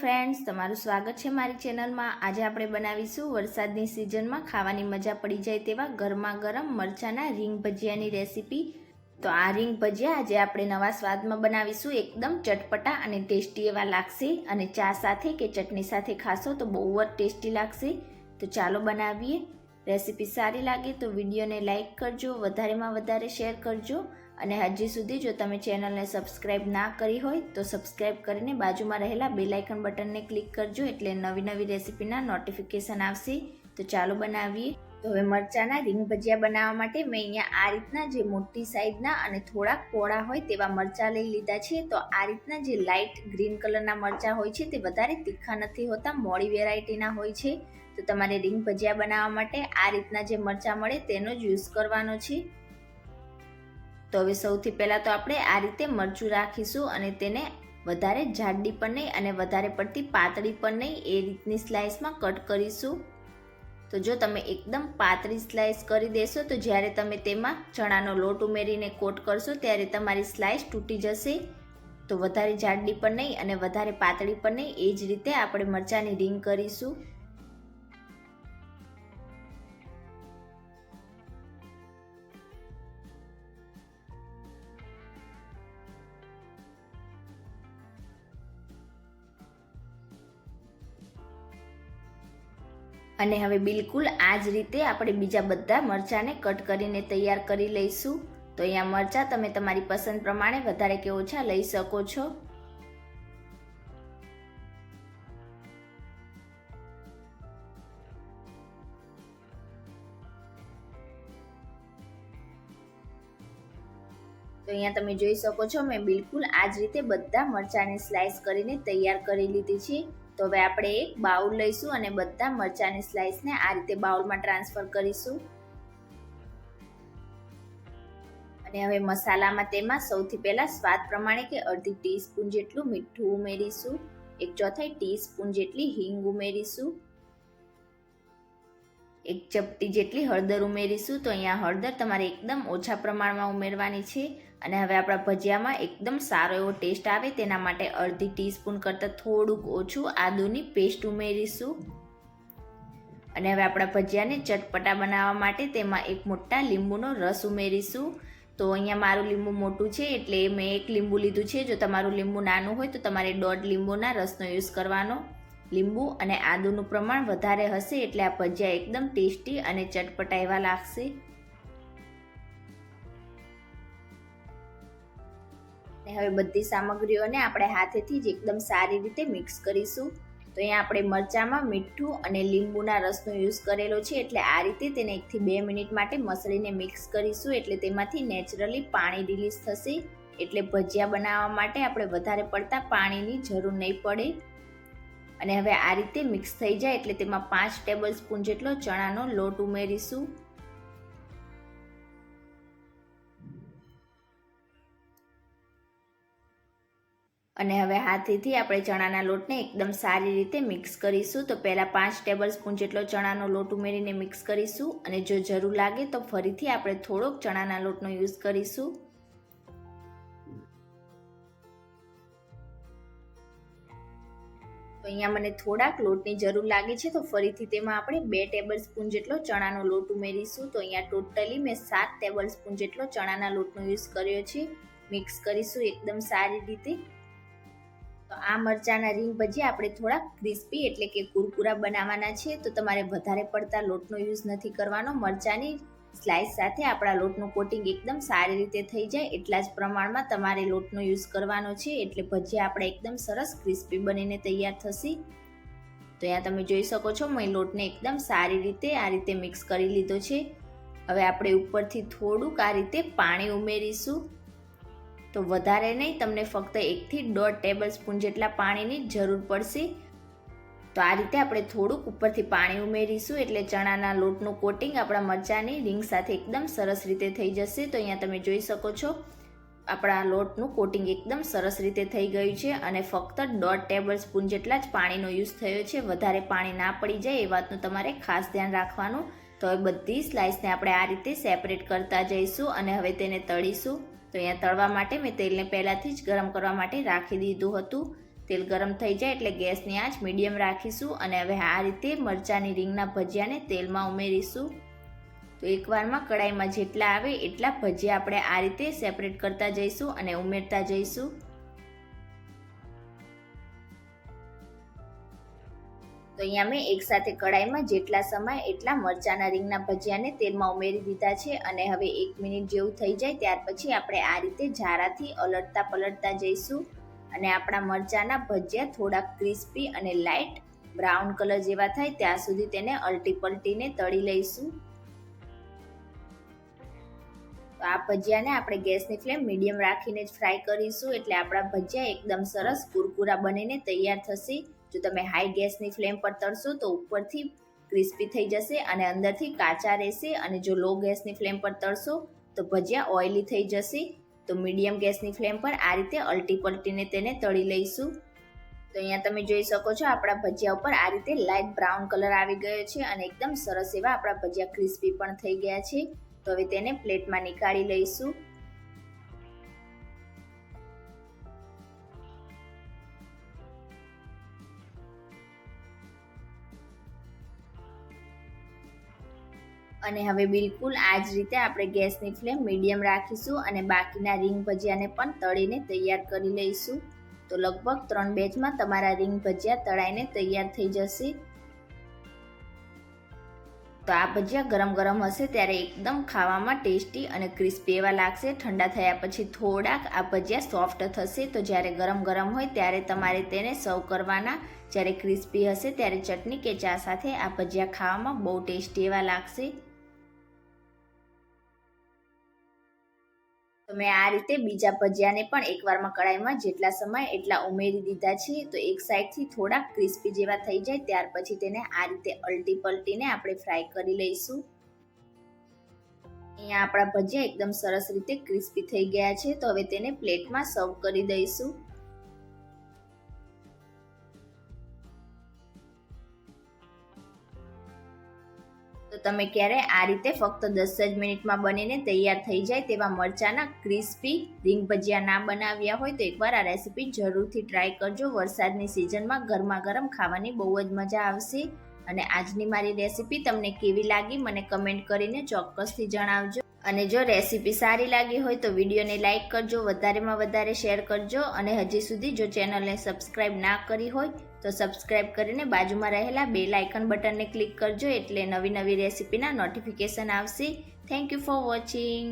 Friends, તમારું સ્વાગત છે મારી ચેનલમાં। આજે આપણે બનાવીશું વરસાદની સિઝનમાં ખાવાની મજા પડી જાય તેવા ગરમા ગરમ મરચાના રીંગ ભજીયાની રેસીપી। તો આ રીંગ ભજીયા આજે આપણે નવા સ્વાદમાં બનાવીશું। એકદમ ચટપટા અને ટેસ્ટી એવા લાગશે અને ચા સાથે કે ચટણી સાથે ખાશો તો બહુ જ ટેસ્ટી લાગશે। તો ચાલો બનાવીએ। રેસીપી સારી લાગે તો વિડીયોને લાઇક કરજો, વધારેમાં વધારે શેર કરજો અને હજી સુધી જો તમે ચેનલને સબસ્ક્રાઇબ ના કરી હોય તો સબસ્ક્રાઇબ કરીને બાજુમાં રહેલા બેલ આઇકન બટનને ક્લિક કરજો, એટલે નવી નવી રેસીપીના નોટિફિકેશન આવશે। તો ચાલો બનાવીએ। તો હવે મરચાના રીંગ ભજીયા બનાવવા માટે મેં અહીંયા આ રીતના જે મોટી સાઈઝના અને થોડાક પોળા હોય તેવા મરચાં લઈ લીધા છે। તો આ રીતના જે લાઇટ ગ્રીન કલરના મરચાં હોય છે તે વધારે તીખા નથી હોતા, મોડી વેરાયટીના હોય છે। તો તમારે રીંગ ભજીયા બનાવવા માટે આ રીતના જે મરચાં મળે તેનો જ યુઝ કરવાનો છે। તો હવે સૌથી પહેલાં તો આપણે આ રીતે મરચું રાખીશું અને તેને વધારે જાડી પણ નહીં અને વધારે પડતી પાતળી પણ નહીં એ રીતની સ્લાઇસમાં કટ કરીશું। તો જો તમે એકદમ પાતળી સ્લાઇસ કરી દેશો તો જ્યારે તમે તેમાં ચણાનો લોટ ઉમેરીને કોટ કરશો ત્યારે તમારી સ્લાઇસ તૂટી જશે। તો વધારે જાડી પણ નહીં અને વધારે પાતળી પણ નહીં, એ જ રીતે આપણે મરચાંની રીંગ કરીશું। અને હવે બિલકુલ આ જ રીતે આપણે બીજા બધા મરચાંને કટ કરીને તૈયાર કરી લઈશું। તો અહીંયા મરચાં તમે તમારી પસંદ પ્રમાણે વધારે કે ઓછા લઈ શકો છો। તો અહીંયા તમે જોઈ શકો છો મેં બિલકુલ આ જ રીતે બધા મરચાંને સ્લાઇસ કરીને તૈયાર કરી લીધી છે। તો હવે આપણે એક બાઉલ લઈશું અને બધા મરચાંની સ્લાઇસને આ રીતે બાઉલમાં ટ્રાન્સફર કરીશું। અને હવે મસાલામાં તેમાં સૌથી પહેલાં સ્વાદ પ્રમાણે કે અડધી ટીસ્પૂન જેટલું મીઠું ઉમેરીશું, 1/4 ટીસ્પૂન જેટલી હિંગ ઉમેરીશું, 1 ચપટી જેટલી હળદર ઉમેરીશું। તો અહીંયા હળદર તમારે એકદમ ઓછા પ્રમાણમાં ઉમેરવાની છે। અને હવે આપણા ભજીયામાં એકદમ સારો એવો ટેસ્ટ આવે તેના માટે અડધી ટીસ્પૂન કરતાં થોડુંક ઓછું આદુની પેસ્ટ ઉમેરીશું। અને હવે આપણા ભજીયાને ચટપટા બનાવવા માટે તેમાં એક મોટા લીંબુનો રસ ઉમેરીશું। તો અહીંયા મારું લીંબુ મોટું છે એટલે મેં 1 લીંબુ લીધું છે। જો તમારું લીંબુ નાનું હોય તો તમારે 1.5 લીંબુના રસનો યુઝ કરવાનો। લીંબુ અને આદુનું પ્રમાણ વધારે હશે એટલે આ ભજીયા એકદમ ટેસ્ટી અને ચટપટા એવા લાગશે। હવે બધી સામગ્રીઓને આપણે હાથેથી જ એકદમ સારી રીતે મિક્સ કરીશું। તો અહીંયા આપણે મરચાંમાં મીઠું અને લીંબુના રસનો યુઝ કરેલો છે એટલે આ રીતે તેને 1 થી 2 મિનિટ માટે મસળીને મિક્સ કરીશું, એટલે તેમાંથી નેચરલી પાણી રિલીઝ થશે। એટલે ભજીયા બનાવવા માટે આપણે વધારે પડતા પાણીની જરૂર નહીં પડે। અને હવે આ રીતે મિક્સ થઈ જાય એટલે તેમાં 5 ટેબલ સ્પૂન જેટલો ચણાનો લોટ ઉમેરીશું। અને હવે હાથેથી આપણે ચણાના લોટને એકદમ સારી રીતે મિક્સ કરીશું। તો પહેલાં 5 ટેબલ સ્પૂન જેટલો ચણાનો લોટ ઉમેરીને મિક્સ કરીશું અને જો જરૂર લાગે તો ફરીથી આપણે થોડોક ચણાના લોટનો યુઝ કરીશું। તો અહીંયા મને થોડાક લોટની જરૂર લાગે છે તો ફરીથી તેમાં આપણે 2 ટેબલ સ્પૂન જેટલો ચણાનો લોટ ઉમેરીશું। તો અહીંયા ટોટલી મેં 7 ટેબલ સ્પૂન જેટલો ચણાના લોટનો યુઝ કર્યો છે। મિક્સ કરીશું એકદમ સારી રીતે। તો આ મરચાંના રીંગ ભજીયા આપણે થોડા ક્રિસ્પી એટલે કે કુરકુરા બનાવવાના છે। તો તમારે વધારે પડતા લોટનો યુઝ નથી કરવાનો। મરચાંની સ્લાઇસ સાથે આપણા લોટનું કોટિંગ એકદમ સારી રીતે થઈ જાય એટલા જ પ્રમાણમાં તમારે લોટનો યુઝ કરવાનો છે, એટલે ભજીયા આપણે એકદમ સરસ ક્રિસ્પી બનીને તૈયાર થશે। તો અહીંયા તમે જોઈ શકો છો મેં લોટને એકદમ સારી રીતે આ રીતે મિક્સ કરી લીધો છે। હવે આપણે ઉપરથી થોડુંક આ રીતે પાણી ઉમેરીશું। તો વધારે નહીં, તમને ફક્ત 1 થી 1.5 ટેબલ સ્પૂન જેટલા પાણીની જરૂર પડશે। તો આ રીતે આપણે થોડુંક ઉપરથી પાણી ઉમેરીશું એટલે ચણાના લોટનું કોટિંગ આપણા મરચાંની રીંગ સાથે એકદમ સરસ રીતે થઈ જશે। તો અહીંયા તમે જોઈ શકો છો આપણા લોટનું કોટિંગ એકદમ સરસ રીતે થઈ ગયું છે અને ફક્ત 1.5 ટેબલ સ્પૂન જેટલા જ પાણીનો યુઝ થયો છે। વધારે પાણી ના પડી જાય એ વાતનું તમારે ખાસ ધ્યાન રાખવાનું। તો હવે બધી સ્લાઇસને આપણે આ રીતે સેપરેટ કરતા જઈશું અને હવે તેને તળીશું। તો અહીંયા તળવા માટે મેં તેલને પહેલાંથી જ ગરમ કરવા માટે રાખી દીધું હતું। તેલ ગરમ થઈ જાય એટલે ગેસની આંચ મીડિયમ રાખીશું અને હવે આ રીતે મરચાની રીંગના ભજીયાને તેલમાં ઉમેરીશું. તો એકવારમાં કડાઈમાં જેટલા આવે એટલા ભજીયા આપણે આ રીતે સેપરેટ કરતા જઈશું અને ઉમેરતા જઈશું. તો અહીંયા મેં એકસાથે કડાઈમાં જેટલા સમાય એટલા મરચાના રીંગના ભજીયાને તેલમાં ઉમેરી દીધા છે અને હવે 1 મિનિટ જેવું થઈ જાય ત્યાર પછી આપણે આ રીતે ઝારાથી અલટતા પલટતા જઈશું અને આપણા મરચાના ભજીયા થોડા ક્રિસ્પી અને લાઇટ બ્રાઉન કલર જેવા થાય ત્યાં સુધી તેને અલટી પલટીને તળી લઈશું. તો આ ભજીયાને આપણે ગેસની ફ્લેમ મીડિયમ રાખીને જ ફ્રાય કરીશું એટલે આપણા ભજીયા એકદમ સરસ કુરકુરા બનીને તૈયાર થશે. જો તમે હાઈ ગેસની ફ્લેમ પર તળશો તો ઉપરથી ક્રિસ્પી થઈ જશે અને અંદરથી કાચા રહેશે અને જો લો ગેસની ફ્લેમ પર તળશો તો ભજીયા ઓઇલી થઈ જશે. તો મીડિયમ ગેસની ફ્લેમ પર આ રીતે અલટી પલટીને તેને તળી લઈશું. તો અહીંયા તમે જોઈ શકો છો આપણા ભજીયા ઉપર આ રીતે લાઇટ બ્રાઉન કલર આવી ગયો છે અને એકદમ સરસ એવા આપણા ભજીયા ક્રિસ્પી પણ થઈ ગયા છે. તો હવે તેને પ્લેટમાં નીકાળી લઈશું. અને હવે બિલકુલ આ જ રીતે આપણે ગેસની ફ્લેમ મીડિયમ રાખીશું અને બાકીના રીંગ ભજીયાને પણ તળીને તૈયાર કરી લઈશું. તો લગભગ 3 બેચમાં તમારા રીંગ ભજીયા તળાઈને તૈયાર થઈ જશે. તો આ ભજીયા ગરમ ગરમ હશે ત્યારે એકદમ ખાવામાં ટેસ્ટી અને ક્રિસ્પી એવા લાગશે. ઠંડા થયા પછી થોડાક આ ભજીયા સોફ્ટ થશે. તો જ્યારે ગરમ ગરમ હોય ત્યારે તમારે તેને સર્વ કરવાના. જ્યારે ક્રિસ્પી હશે ત્યારે ચટણી કે ચા સાથે આ ભજીયા ખાવામાં બહુ ટેસ્ટી એવા લાગશે. તો મેં આ રીતે બીજા ભજીયાને પણ એકવારમાં કડાઈમાં જેટલા સમાય એટલા ઉમેરી દીધા છે. તો એક સાઈડથી થોડાક ક્રિસ્પી જેવા થઈ જાય ત્યાર પછી તેને આ રીતે અલટી પલટીને આપણે ફ્રાય કરી લઈશું. અહીંયા આપણા ભજીયા એકદમ સરસ રીતે ક્રિસ્પી થઈ ગયા છે. તો હવે તેને પ્લેટમાં સર્વ કરી દઈશું. તો તમે ક્યારે આ રીતે ફક્ત 10 જ મિનિટમાં બનીને તૈયાર થઈ જાય તેવા મરચાના ક્રિસ્પી રીંગ ભજીયા ના બનાવ્યા હોય તો એકવાર આ રેસીપી જરૂરથી ટ્રાય કરજો. વરસાદની સિઝનમાં ગરમા ગરમ ખાવાની બહુ જ મજા આવશે. અને આજની મારી રેસીપી તમને કેવી લાગી મને કમેન્ટ કરીને ચોક્કસથી જણાવજો. અને જો રેસીપી સારી લાગી હોય તો વિડીયોને લાઇક કરજો, વધારેમાં વધારે શેર કરજો અને હજી સુધી જો ચેનલને સબસ્ક્રાઇબ ના કરી હોય તો સબસ્ક્રાઇબ કરીને બાજુમાં રહેલા બેલ આઇકન બટનને ક્લિક કરજો એટલે નવી નવી રેસીપીના નોટિફિકેશન આવશે. Thank you for watching.